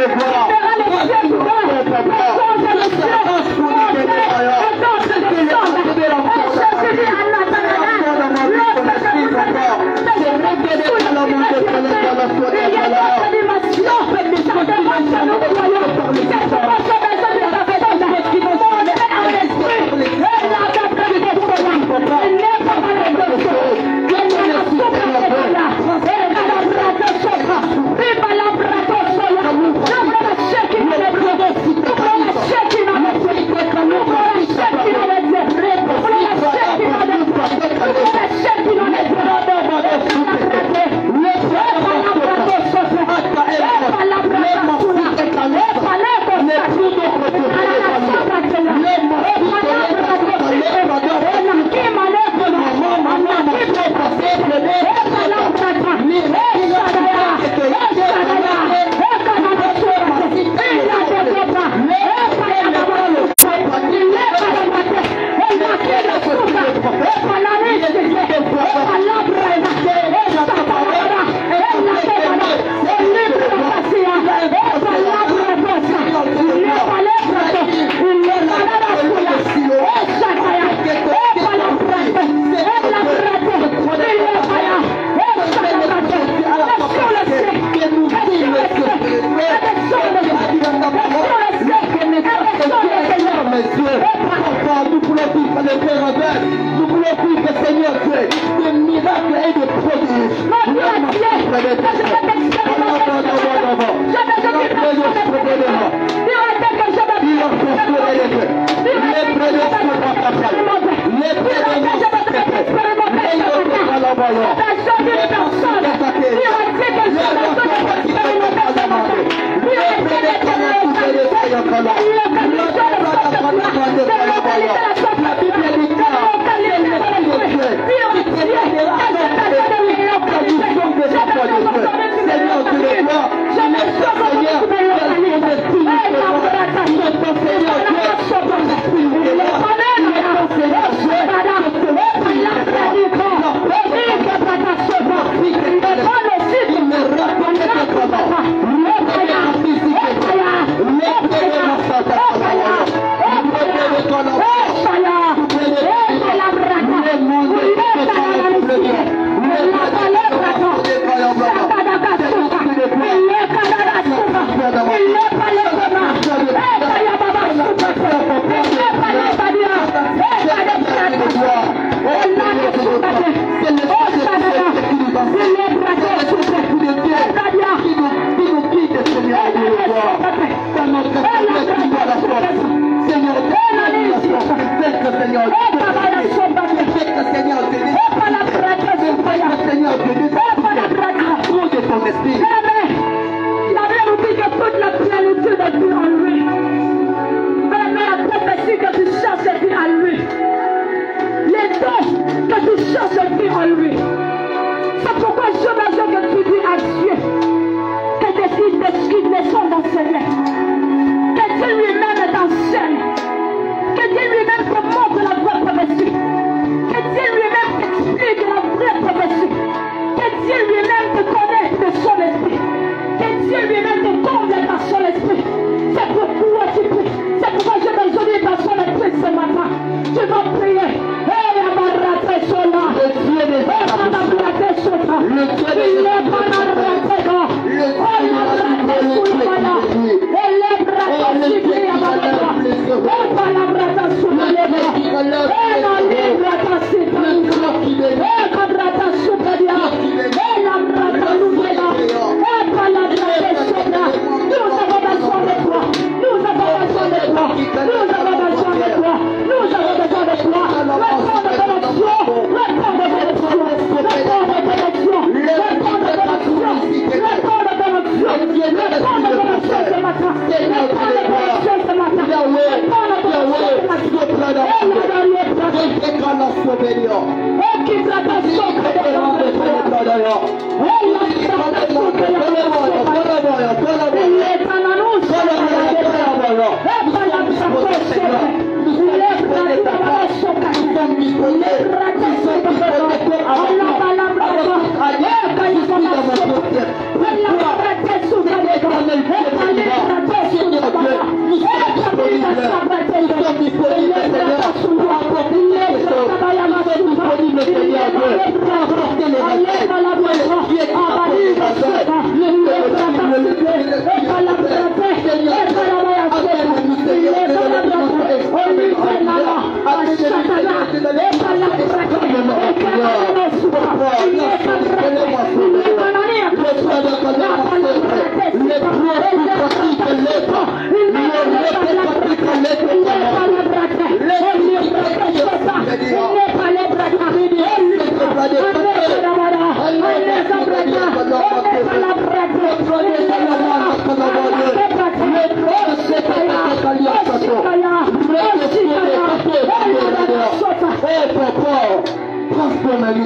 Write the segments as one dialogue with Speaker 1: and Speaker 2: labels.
Speaker 1: Seigneur,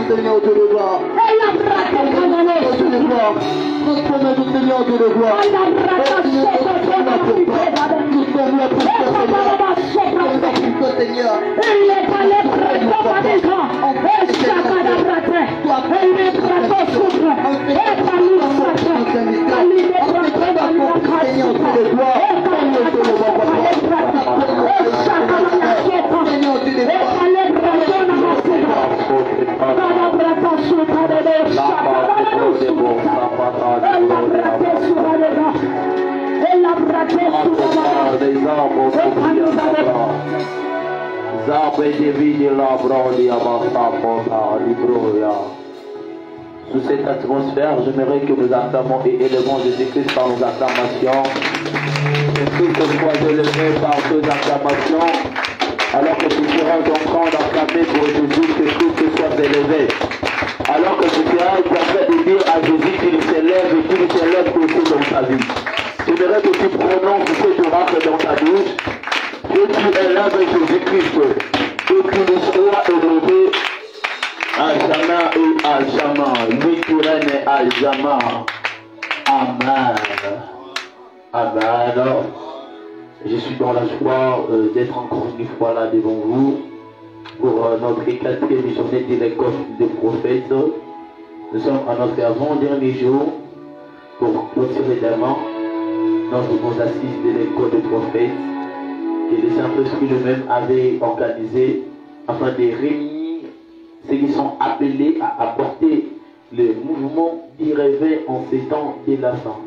Speaker 1: Seigneur, Dieu de gloire. Dieu de gloire. Transformez nous, Seigneur, Dieu de gloire.
Speaker 2: Sous cette atmosphère, j'aimerais que nous acclamons et élevons Jésus-Christ par nos acclamations. Et toutes fois élevés par ces acclamations, alors que tu seras en train d'acclamer pour Jésus, que Christ soit élevé. Alors que tu seras en train de dire à Jésus qu'il s'élève et qu'il s'élève aussi dans ta vie. J'aimerais que tu prononces cet oracle dans ta bouche, que tu élèves Jésus-Christ, que tu le sois élevé à jamais et à jamais. Lui qui règne à jamais. Amen. Amen. Je suis dans la joie d'être encore une fois là devant vous pour notre 4e journée de l'école des prophètes. Nous sommes à notre avant-dernier jour pour clôturer également nos assises de l'école des prophètes que les Saint-Esprit lui-même avait organisé afin de réunir ceux qui sont appelés à apporter le mouvement du réveil en ces temps de la fin.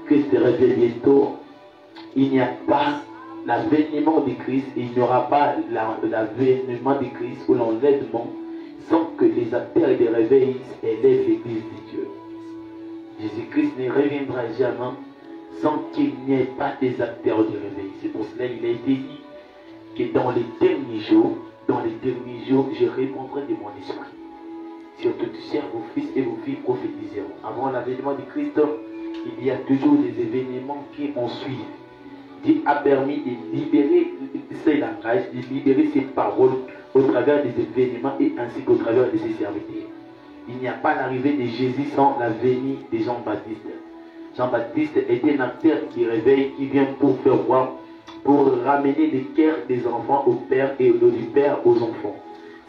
Speaker 2: Christ revient bientôt. Il n'y a pas l'avènement de Christ et il n'y aura pas l'avènement de Christ ou l'enlèvement sans que les acteurs de réveil élèvent l'Église de Dieu. Jésus-Christ ne reviendra jamais sans qu'il n'y ait pas des acteurs de réveil. C'est pour cela qu'il a été dit que dans les derniers jours, je répondrai de mon esprit. Sur toutes vos fils et vos filles prophétiseront. Avant l'avènement de Christ, il y a toujours des événements qui en suivent. Dieu a permis de libérer ses langages, de libérer ses paroles au travers des événements et ainsi qu'au travers de ses serviteurs. Il n'y a pas l'arrivée de Jésus sans la venue de Jean-Baptiste. Jean-Baptiste est un acteur qui réveille, qui vient pour faire voir, pour ramener les cœurs des enfants au Père et du Père aux enfants.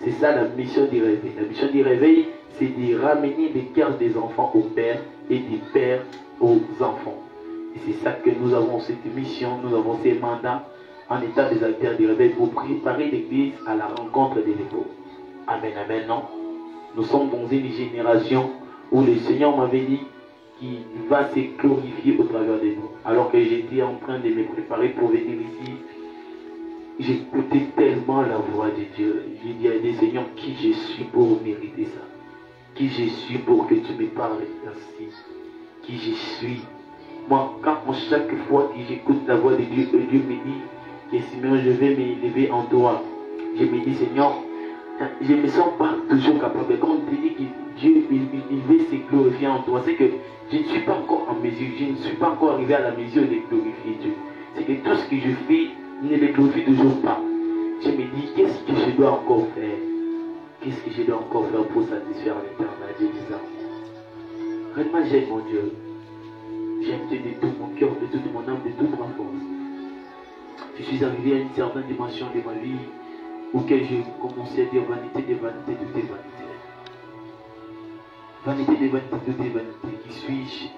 Speaker 2: C'est ça la mission du réveil. La mission du réveil, c'est de ramener les cœurs des enfants au Père et du Père aux enfants. Et c'est ça que nous avons cette mission, nous avons ces mandats en état des acteurs du réveil pour préparer l'Église à la rencontre des époux. Amen, amen, non? Nous sommes dans une génération où le Seigneur m'avait dit qu'il va se glorifier au travers de nous. Alors que j'étais en train de me préparer pour venir ici, j'écoutais tellement la voix de Dieu. J'ai dit à Dieu, Seigneur, qui je suis pour mériter ça? Qui je suis pour que tu me parles ainsi? Qui je suis? Moi, chaque fois que j'écoute la voix de Dieu, Dieu me dit que Seigneur, je vais m'élever en toi. Je me dis, Seigneur, je ne me sens pas toujours capable. Quand on te dit que Dieu il veut se glorifier en toi, c'est que je ne suis pas encore en mesure, je ne suis pas encore arrivé à la mesure de glorifier Dieu. C'est que tout ce que je fais ne le glorifie toujours pas. Je me dis, qu'est-ce que je dois encore faire? Qu'est-ce que je dois encore faire pour satisfaire l'Éternel? Je dis ça. Vraiment, j'aime mon Dieu. J'aime Dieu de tout mon cœur, de toute mon âme, de toute ma force. Je suis arrivé à une certaine dimension de ma vie auquel j'ai commencé à dire vanité des vanités, tout est vanité. Vanité des vanités, tout est vanité. Qui suis-je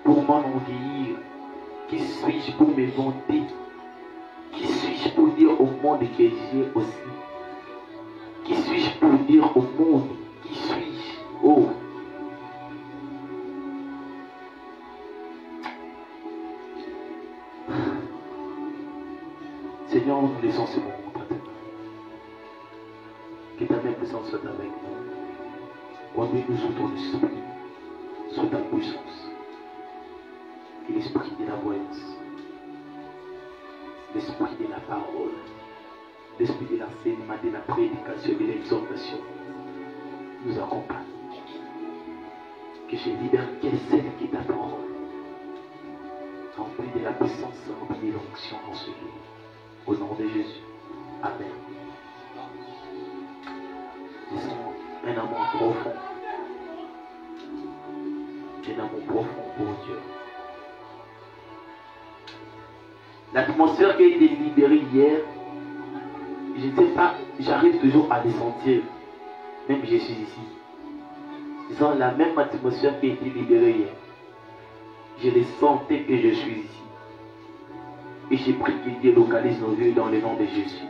Speaker 2: pour m'enorgueillir? Qui suis-je pour me vanter? Qui suis-je pour dire au monde que j'ai aussi? Qui suis-je pour dire au monde? Qui suis-je? Oh! Seigneur, nous laissons ce moment entre tes mains. Que ta main puissante soit avec nous. Conduis-nous sous ton esprit, sous ta puissance. Que l'esprit de la voyance, l'esprit de la parole, l'esprit de l'enseignement, de la prédication, de l'exhortation nous accompagne. Que je libère quelle celle qui est ta parole, remplie de la puissance, remplie de l'onction en ce lieu. Au nom de Jésus. Amen. amour profond. J'ai un amour profond pour Dieu. L'atmosphère qui a été libérée hier, je ne sais pas, j'arrive toujours à les sentir, même que je suis ici. Ils ont la même atmosphère qui a été libérée hier. Je les sentais que je suis ici. Et j'ai pris qu'il délocalise nos vies dans le nom de Jésus.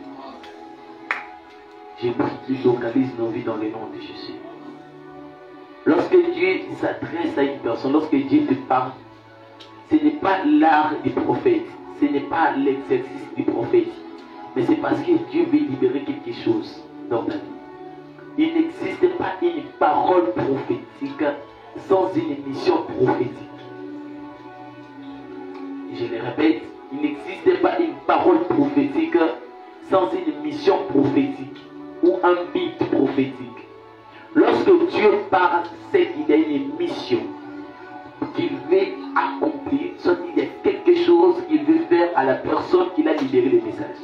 Speaker 2: J'ai pris qu'il localise nos vies dans le nom de Jésus. Lorsque Dieu s'adresse à une personne, lorsque Dieu te parle, ce n'est pas l'art du prophète, ce n'est pas l'exercice du prophète, mais c'est parce que Dieu veut libérer quelque chose dans ta vie. Il n'existe pas une parole prophétique sans une mission prophétique. Je le répète, il n'existe pas une parole prophétique sans une mission prophétique ou un but prophétique. Lorsque Dieu parle, c'est qu'il y a une mission qu'il veut accomplir, soit il y a quelque chose qu'il veut faire à la personne qui a libéré le message.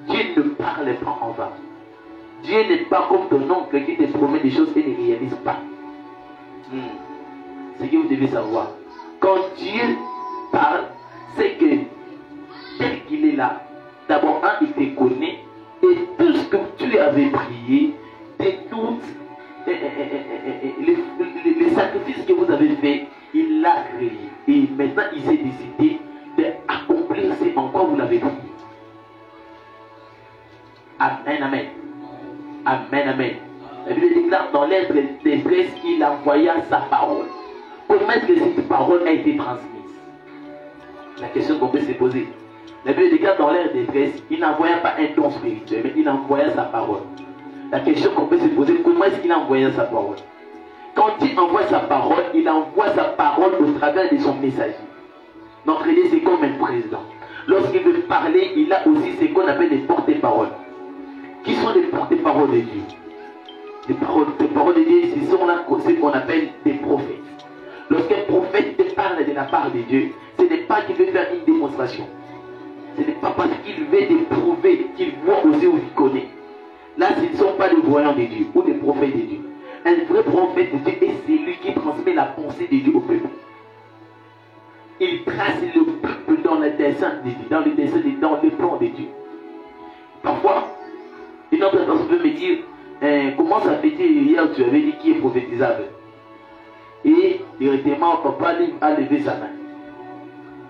Speaker 2: Dieu ne parle pas en vain. Dieu n'est pas comme ton oncle qui te promet des choses et ne réalise pas. C'est ce que vous devez savoir. Quand Dieu parle, c'est que tel qu'il est là, d'abord, il te connaît et tout ce que tu avais prié, et tout les sacrifices que vous avez fait, il l'a créé. Et maintenant, il s'est décidé d'accomplir ce en quoi vous l'avez prié. Amen, amen. Amen, amen. La Bible déclare dans l'être détresse, il envoya sa parole. Comment est-ce que cette parole a été transmise? La question qu'on peut se poser. La Bible déclare dans l'ère détresse, il n'envoya pas un don spirituel, mais il envoya sa parole. La question qu'on peut se poser, comment est-ce qu'il a envoyé sa parole? Quand il envoie sa parole, il envoie sa parole au travers de son messager. Notre Dieu, c'est comme un président. Lorsqu'il veut parler, il a aussi ce qu'on appelle des porte-paroles. Qui sont les porte-paroles de Dieu? Les paroles de Dieu, ce sont ce qu'on appelle des prophètes. Lorsqu'un prophète te parle de la part de Dieu, ce n'est pas qu'il veut faire une démonstration. Ce n'est pas parce qu'il veut te prouver qu'il voit aussi ou il connaît. Là, ce ne sont pas des voyants de Dieu ou des prophètes de Dieu. Un vrai prophète de Dieu est celui qui transmet la pensée de Dieu au peuple. Il trace le peuple dans le dessein de Dieu, dans le plan de Dieu. Parfois, une autre personne peut me dire, comment ça fait hier tu avais dit qui est prophétisable? Et directement, papa a levé sa main.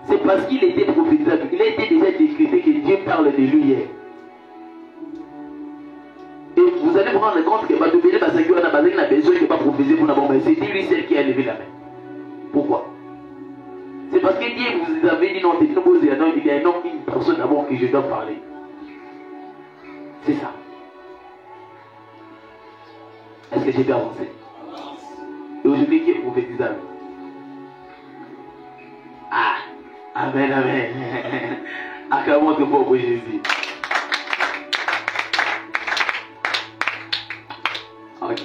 Speaker 2: C'est parce qu'il était prophétisable. Il a été déjà décrété que Dieu parle de lui hier. Et vous allez vous rendre compte que Badobélé Basagio n'a besoin de pas prophétiser pour n'avoir, mais c'est lui celle qui a levé la main. Pourquoi? C'est parce que Dieu vous avait dit non, il y a un homme, une personne d'abord que je dois parler. C'est ça. Est-ce que j'ai bien avancé? Et aujourd'hui, qui est prophétisable? Ah! Amen, amen. Acclamons tout pour Jésus. Ok.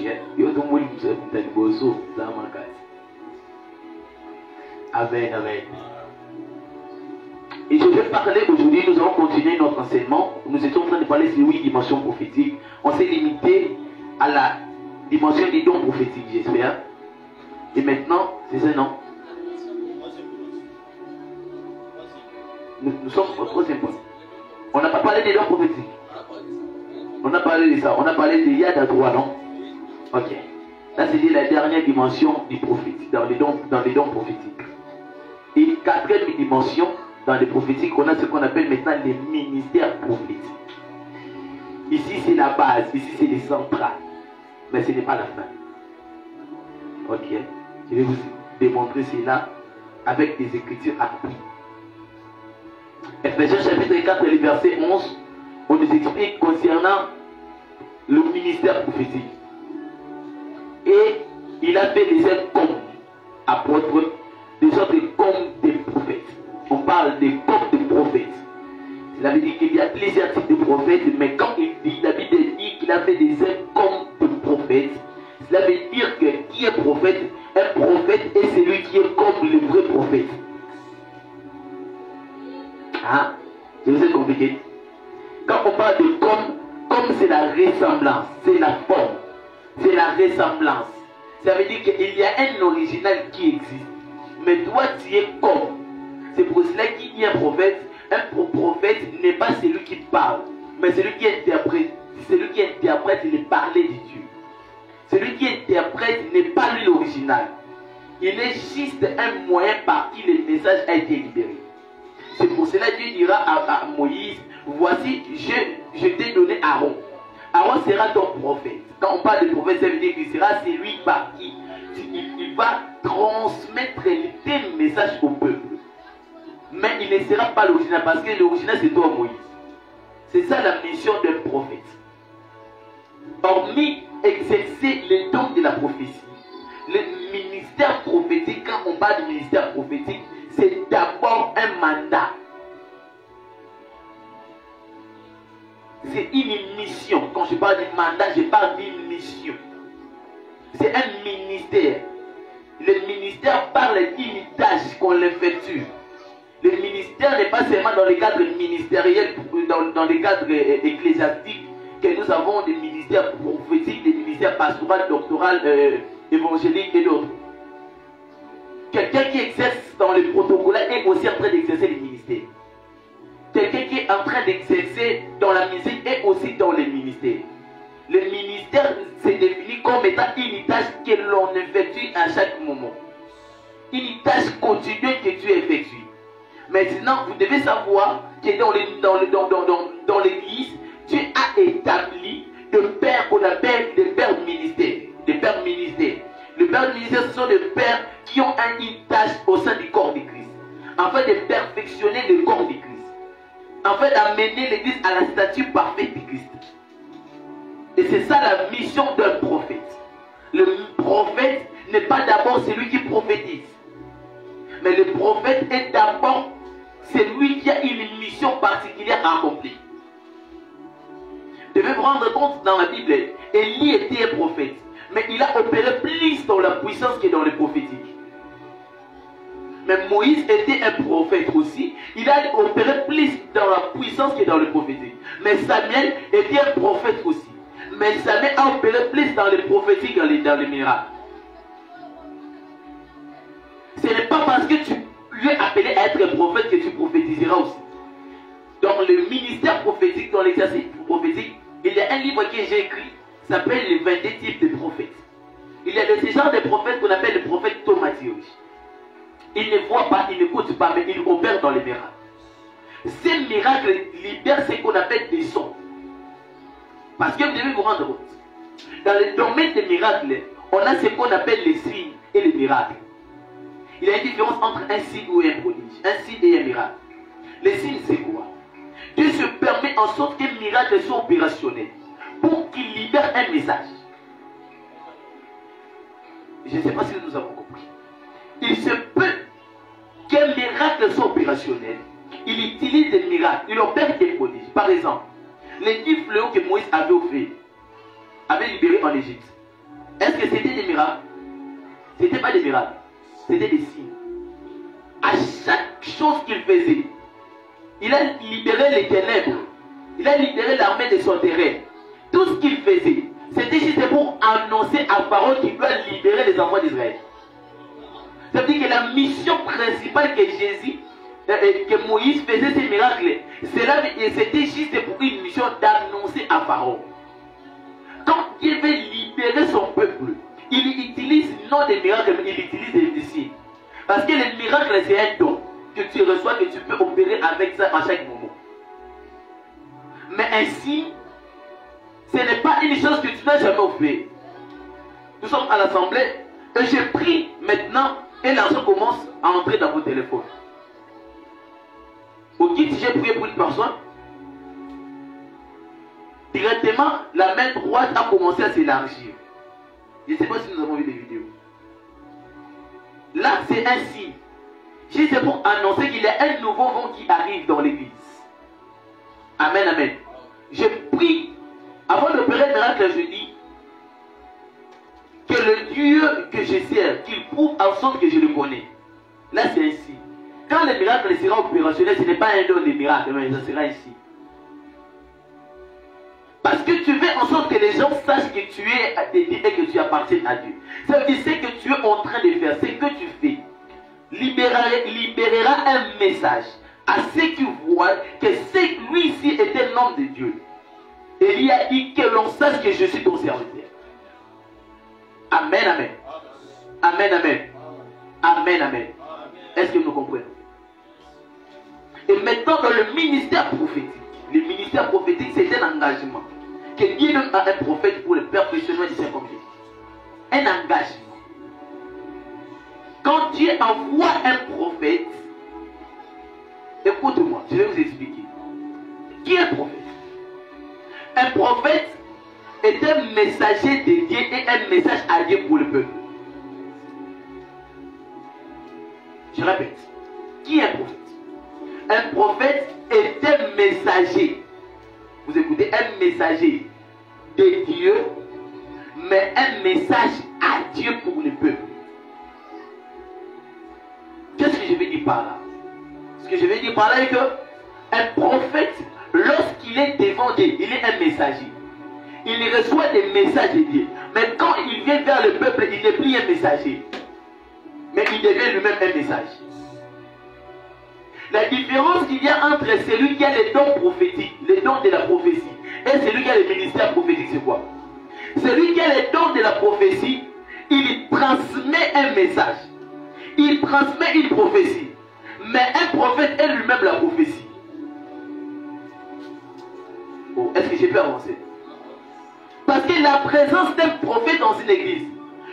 Speaker 2: Amen, amen. Et je vais parler aujourd'hui, nous allons continuer notre enseignement. Nous étions en train de parler de 8 dimensions prophétiques. On s'est limité à la dimension des dons prophétiques, j'espère. Et maintenant, c'est ça, non? Nous sommes au troisième point. On n'a pas parlé des dons prophétiques. On a parlé de ça. On a parlé des yad à droit, non? Ok. Là, c'est la dernière dimension du prophétique, dans les dons prophétiques. Et quatrième dimension, dans les prophétiques, on a ce qu'on appelle maintenant les ministères prophétiques. Ici, c'est la base. Ici, c'est les centrales. Mais ce n'est pas la fin. Ok. Je vais vous démontrer cela avec des écritures appuis. Ephésiens chapitre 4, le verset 11, on nous explique concernant le ministère prophétique. Et il a fait des êtres comme apôtres, des autres comme des prophètes. On parle des comme des prophètes. Cela veut dire qu'il y a plusieurs types de prophètes, mais quand il dit, la Bible dit qu'il a fait des êtres comme des prophètes, cela veut dire que qui est prophète? Un prophète est celui qui est comme le vrai prophète. Hein? Je vous ai compliqué. Quand on parle de comme c'est la ressemblance, c'est la forme. c'est la ressemblance. Ça veut dire qu'il y a un original qui existe. Mais toi, tu es comme. C'est pour cela qu'il y a un prophète. Un prophète n'est pas celui qui parle, mais celui qui interprète. Celui qui interprète les parler de Dieu. Celui qui interprète n'est pas lui l'original. Il est juste un moyen par qui le message a été libéré. C'est pour cela que Dieu dira à Moïse, voici, je t'ai donné Aaron. Aaron sera ton prophète. Quand on parle de prophète, ça veut dire qu'il sera celui par qui il va transmettre tes messages au peuple. Mais il ne sera pas l'original, parce que l'original c'est toi Moïse. C'est ça la mission d'un prophète. Hormis exercer les dons de la prophétie, le ministère prophétique, quand on parle de ministère prophétique, c'est d'abord un mandat. C'est une mission. Quand je parle de mandat, je parle d'une mission. C'est un ministère. Le ministère parle d'une tâche qu'on effectue. Le ministère n'est pas seulement dans le cadre ministériel, dans le cadre ecclésiastique, que nous avons des ministères prophétiques, des ministères pastoral, doctoral, évangélique et d'autres. Quelqu'un qui exerce dans le protocole est aussi en train d'exercer le ministère. Quelqu'un qui est en train d'exercer dans la musique est aussi dans le ministère. Le ministère se définit comme étant une tâche que l'on effectue à chaque moment. Une tâche continue que tu effectues. Maintenant, vous devez savoir que dans l'église, Dieu a établi des pères qu'on appelle des pères ministères. Des pères ministères. Les pères ministères, ce sont des pères qui ont une tâche au sein du corps de Christ. Afin de perfectionner le corps de Christ. Afin d'amener l'église à la stature parfaite de Christ. Et c'est ça la mission d'un prophète. Le prophète n'est pas d'abord celui qui prophétise. Mais le prophète est d'abord celui qui a une mission particulière à accomplir. Vous devez vous rendre compte dans la Bible, Élie était un prophète. Mais il a opéré plus dans la puissance que dans le prophétique. Mais Moïse était un prophète aussi. Il a opéré plus dans la puissance que dans le prophétique. Mais Samuel était un prophète aussi. Mais Samuel a opéré plus dans le prophétique que dans les miracles. Ce n'est pas parce que tu es appelé à être un prophète que tu prophétiseras aussi. Dans le ministère prophétique, dans l'exercice prophétique, il y a un livre que j'ai écrit, s'appelle les 22 types de prophètes. Il y a de ces genres de prophètes qu'on appelle les prophètes thaumaturges. Ils ne voient pas, ils n'écoutent pas, mais ils opèrent dans les miracles. Ces miracles libèrent ce qu'on appelle des sons. Parce que vous devez vous rendre compte. Dans le domaine des miracles, on a ce qu'on appelle les signes et les miracles. Il y a une différence entre un signe ou un prodige. Un signe et un miracle. Les signes, c'est quoi? Dieu se permet en sorte qu'un miracle soit opérationnel pour qu'il libère un message. Je ne sais pas si nous avons compris. Il se peut qu'un miracle soit opérationnel. Il utilise des miracles. Il opère des prodiges. Par exemple, les 10 fléaux que Moïse avait offert, avait libérés en Égypte. Est-ce que c'était des miracles? Ce n'était pas des miracles. C'était des signes. À chaque chose qu'il faisait, il a libéré les ténèbres. Il a libéré l'armée de son terrain. Tout ce qu'il faisait, c'était juste pour annoncer à Pharaon qu'il doit libérer les enfants d'Israël. Ça veut dire que la mission principale que Jésus, que Moïse faisait ces miracles, c'était juste pour une mission d'annoncer à Pharaon. Quand il veut libérer son peuple, il utilise non des miracles, mais il utilise des signes. Parce que les miracles, c'est un don que tu reçois, que tu peux opérer avec ça à chaque moment. Mais un signe, ce n'est pas une chose que tu n'as jamais offert. Nous sommes à l'assemblée et je prie maintenant et l'argent commence à entrer dans vos téléphones. Au guide, si j'ai prié pour une personne, directement la main droite a commencé à s'élargir. Je ne sais pas si nous avons vu des vidéos. Là, c'est un signe. C'est pour annoncer qu'il y a un nouveau vent qui arrive dans l'église. Amen, amen. Je prie, avant d'opérer le miracle, je dis que le Dieu que je sers, qu'il prouve en sorte que je le connais. Là, c'est un signe. Quand le miracle sera opérationnel, ce n'est pas un don de miracle, mais ça sera ici. Parce que tu veux en sorte que les gens sachent que tu es dédié et que tu appartiens à Dieu. Ça veut dire ce que tu es en train de faire, ce que tu fais, libérera un message à ceux qui voient que lui-ci est un homme de Dieu. Élie a dit que l'on sache que je suis ton serviteur. Amen, amen. Amen, amen. Amen, amen. Est-ce que nous comprenons? Et maintenant, dans le ministère prophétique, le ministère prophétique, c'est un engagement que Dieu donne à un prophète pour le perfectionnement du Saint-Homme. Un engagement. Quand Dieu envoie un prophète, écoute-moi, je vais vous expliquer. Qui est prophète? Un prophète est un messager de Dieu et un message à Dieu pour le peuple. Je répète. Qui est un prophète? Un prophète est un messager. Vous écoutez, un messager de Dieu, mais un message à Dieu pour le peuple. Qu'est-ce que je veux dire par là? Ce que je veux dire par là est que un prophète, lorsqu'il est devant Dieu, il est un messager. Il reçoit des messages de Dieu. Mais quand il vient vers le peuple, il n'est plus un messager. Mais il devient lui-même un message. La différence qu'il y a entre celui qui a les dons prophétiques, les dons de la prophétie, et celui qui a le ministère prophétique, c'est quoi? Celui qui a les dons de la prophétie, il transmet un message. Il transmet une prophétie. Mais un prophète est lui-même la prophétie. Oh, est-ce que j'ai pu avancer? Parce que la présence d'un prophète dans une église,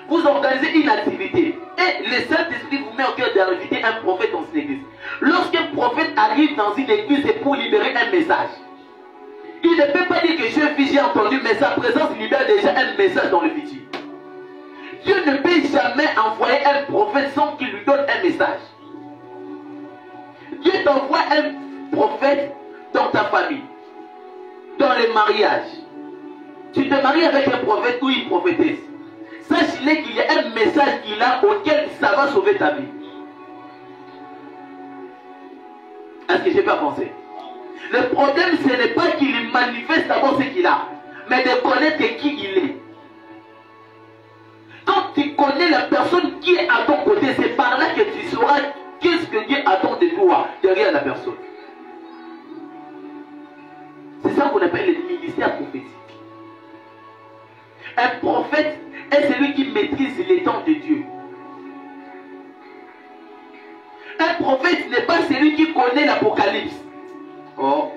Speaker 2: vous organisez une activité et le Saint-Esprit vous met au cœur d'inviter un prophète dans une église. Lorsqu'un prophète arrive dans une église, c'est pour libérer un message. Il ne peut pas dire que j'ai entendu, mais sa présence libère déjà un message dans le futur. Dieu ne peut jamais envoyer un prophète sans qu'il lui donne un message. Dieu t'envoie un prophète dans ta famille, dans les mariages. Tu te maries avec un prophète ou une prophétesse. Sache-le qu'il y a un message qu'il a auquel ça va sauver ta vie. Est-ce que j'ai pas pensé? Le problème, ce n'est pas qu'il manifeste d'abord ce qu'il a, mais de connaître qui il est. Quand tu connais la personne qui est à ton côté, c'est par là que tu sauras qu'est-ce que Dieu attend de toi derrière la personne. C'est ça qu'on appelle le ministère prophétique. Un prophète est celui qui maîtrise les temps de Dieu. Un prophète n'est pas celui qui connaît l'Apocalypse. Oh.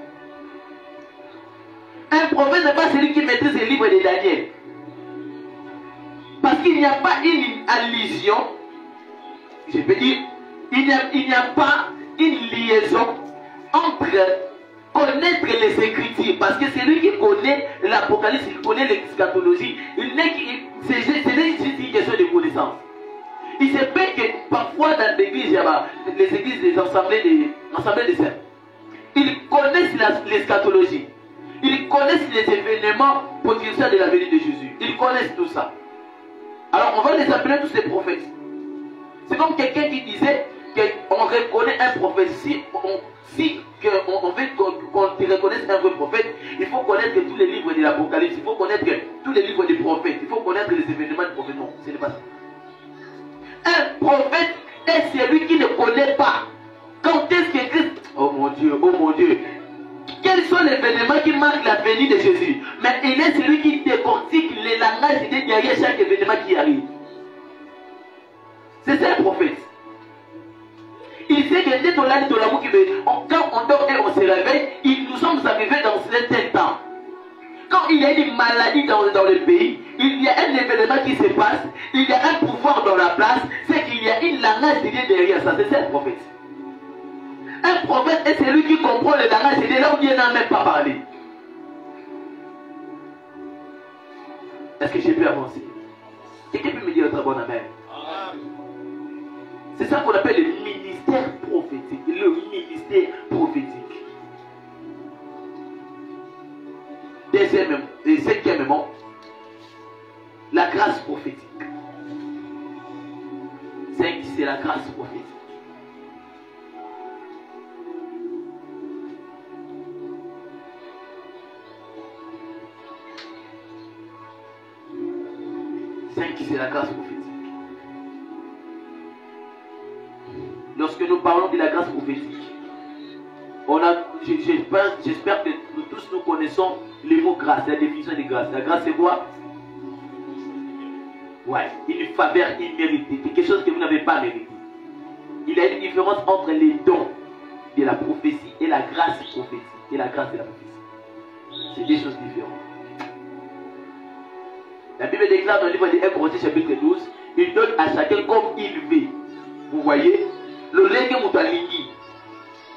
Speaker 2: Un prophète n'est pas celui qui maîtrise les livres de Daniel. Parce qu'il n'y a pas une allusion, je peux dire, il n'y a pas une liaison entre connaître les Écritures. Parce que celui qui connaît l'Apocalypse, qui connaît l'eschatologie, c'est juste une question de connaissance. Il se peut que parfois dans l'église, il y a les églises des assemblées de saints. Ils connaissent l'eschatologie. Ils connaissent les événements potentiels de la venue de Jésus. Ils connaissent tout ça. Alors on va les appeler tous des prophètes. C'est comme quelqu'un qui disait qu'on reconnaît un prophète. Si on veut qu'on te reconnaisse un vrai prophète, il faut connaître tous les livres de l'Apocalypse. Il faut connaître tous les livres des prophètes. Il faut connaître les événements des prophètes. Non, ce n'est pas ça. Un prophète est celui qui ne connaît pas. Quand est-ce que Christ... Oh mon Dieu. Quels sont les événements qui marquent la venue de Jésus? Mais il est celui qui décortique les langages derrière chaque événement qui arrive. C'est ça un prophète. Il sait que dès qu'on a dit l'amour quand on dort et on se réveille, nous sommes arrivés dans un tel temps. Quand il y a une maladie dans le pays, il y a un événement qui se passe, il y a un pouvoir dans la place, c'est qu'il y a une langage de Dieu derrière ça. C'est ça un prophète. Un prophète est celui qui comprend le langage de Dieu là où Dieu n'a même pas parlé. Est-ce que j'ai pu avancer? Quelqu'un peut me dire autre bon amen? C'est ça qu'on appelle le ministère prophétique. Le ministère prophétique. Deuxièmement, et cinquièmement, la grâce prophétique. 5, c'est la grâce prophétique. 5, c'est la grâce prophétique. Lorsque nous parlons de la grâce prophétique, j'espère que nous tous nous connaissons le mot grâce, la définition de grâce. La grâce c'est quoi? Ouais, une faveur imméritée, quelque chose que vous n'avez pas mérité. Il y a une différence entre les dons de la prophétie et la grâce prophétique. Et la grâce de la prophétie. C'est des choses différentes. La Bible déclare dans le livre de 1 Corinthiens chapitre 12, il donne à chacun comme il veut. Vous voyez, le legue moutalini.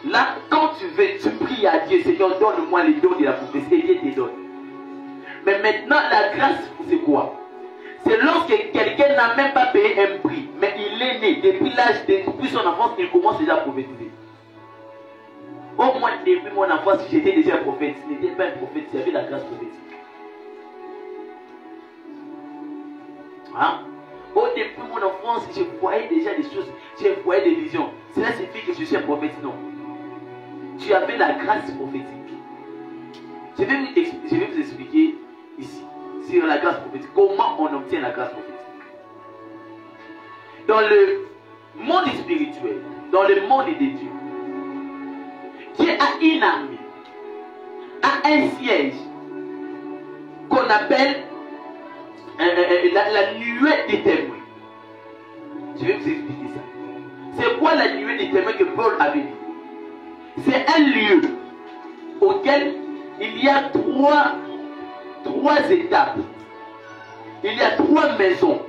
Speaker 2: Là, quand tu veux, tu pries à Dieu, Seigneur, donne-moi les dons de la prophétie, et Dieu te donne. Mais maintenant, la grâce, c'est quoi? C'est lorsque quelqu'un n'a même pas payé un prix, mais il est né, depuis son enfance, il commence déjà à prophétiser. Au moins, depuis mon enfance, j'étais déjà un prophète. Ce n'était pas un prophète, c'était la grâce prophétique. Hein? Au début de mon enfance, je voyais déjà des choses, je voyais des visions. Cela signifie que je suis un prophète, non. Tu avais la grâce prophétique. Je vais vous expliquer ici, sur la grâce prophétique, comment on obtient la grâce prophétique. Dans le monde spirituel, dans le monde des dieux, Dieu a une armée, a un siège qu'on appelle la nuée des témoins. Je vais vous expliquer ça. C'est quoi la nuée des témoins que Paul avait dit? C'est un lieu auquel il y a trois étapes. Il y a 3 maisons